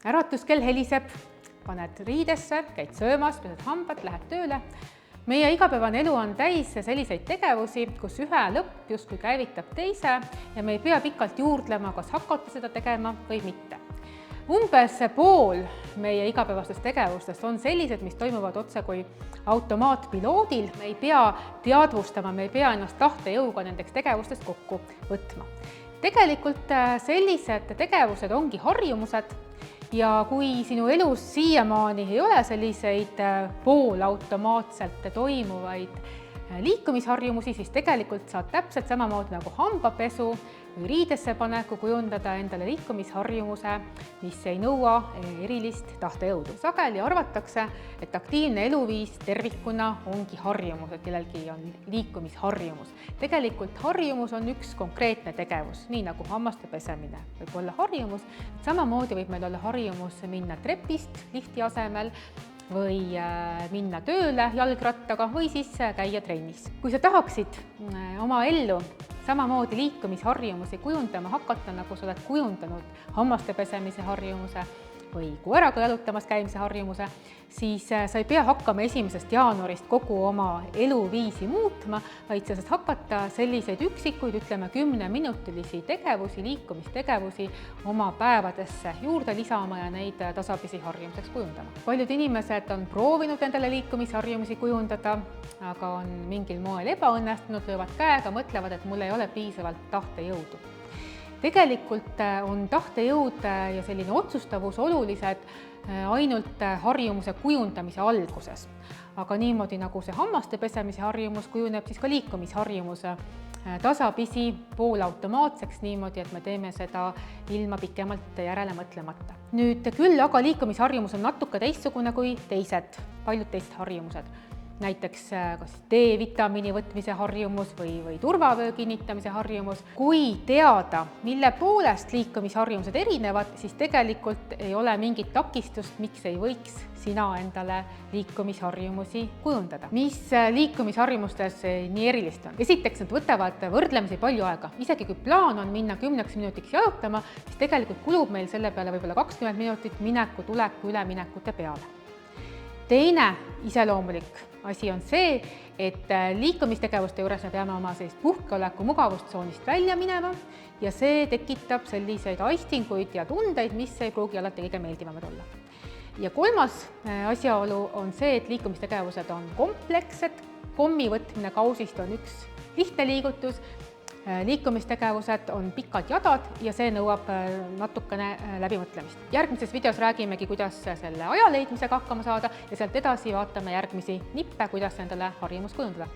äratuskell heliseb, paned riidesse, käid söömas, pesed hambad, lähed tööle. Meie igapäevane elu on täis selliseid tegevusi, kus ühe lõpp justkui käivitab teise ja me ei pea pikalt juurdlema, kas hakata seda tegema või mitte. Umbes pool meie igapäevastest tegevustest on sellised, mis toimuvad otse kui automaatpiloodil. Me ei pea teadvustama, me ei pea ennast tahtejõuga nendeks tegevustest kokku võtma. Tegelikult sellised tegevused ongi harjumused ja kui sinu elus siiamaani ei ole selliseid poolautomaatselt toimuvaid liikumisharjumusi, siis tegelikult saad täpselt samamoodi nagu hambapesu või riidesse paneku kujundada endale liikumisharjumuse, mis ei nõua erilist tahtejõudu. Sageli arvatakse, et aktiivne eluviis tervikuna ongi harjumus, et kellelgi on liikumisharjumus. Tegelikult harjumus on üks konkreetne tegevus, nii nagu hammaste pesemine võib olla harjumus. Samamoodi võib meil olla harjumus minna trepist lifti asemel või minna tööle jalgrattaga või siis käia trennis. Kui sa tahaksid oma ellu samamoodi liikumisharjumusi kujundama hakata, nagu sa oled kujundanud hammaste pesemise harjumuse või koeraga jalutamas käimise harjumuse, siis sa ei pea hakkama 1. jaanuarist kogu oma eluviisi muutma, vaid sa saad hakata selliseid üksikuid, ütleme 10-minutilisi tegevusi, liikumistegevusi oma päevadesse juurde lisama ja neid tasapisi harjumuseks kujundama. Paljud inimesed on proovinud endale liikumisharjumusi kujundada, aga on mingil moel ebaõnnestunud, löövad käega, mõtlevad, et mul ei ole piisavalt tahtejõudu. Tegelikult on tahtejõud ja selline otsustavus olulised ainult harjumuse kujundamise alguses. Aga niimoodi nagu see hammaste pesemise harjumus kujuneb, siis ka liikumisharjumus tasapisi poolautomaatseks niimoodi, et me teeme seda ilma pikemalt järele mõtlemata. Nüüd küll aga liikumisharjumus on natuke teistsugune kui paljud teised harjumused. Näiteks kas D-vitamiini võtmise harjumus või turvavöö kinnitamise harjumus. Kui teada, mille poolest liikumisharjumused erinevad, siis tegelikult ei ole mingit takistust, miks ei võiks sina endale liikumisharjumusi kujundada. Mis liikumisharjumustes nii erilist on? Esiteks, nad võtavad võrdlemisi palju aega. Isegi kui plaan on minna 10 minutiks jalutama, siis tegelikult kulub meil selle peale võib-olla 20 minutit mineku, tuleku, üleminekute peale. Teine iseloomulik asi on see, et liikumistegevuste juures me peame oma puhkeoleku mugavustsoonist välja minema ja see tekitab selliseid aistinguid ja tundeid, mis ei pruugi alati kõige meeldivamad olla. Ja kolmas asjaolu on see, et liikumistegevused on komplekssed, kommi võtmine kausist on üks lihtne liigutus, liikumistegevused on pikad jadad ja see nõuab natukene läbimõtlemist. Järgmises videos räägimegi, kuidas selle aja leidmisega hakkama saada ja sealt edasi vaatame järgmisi nippe, kuidas endale harjumus kujundada.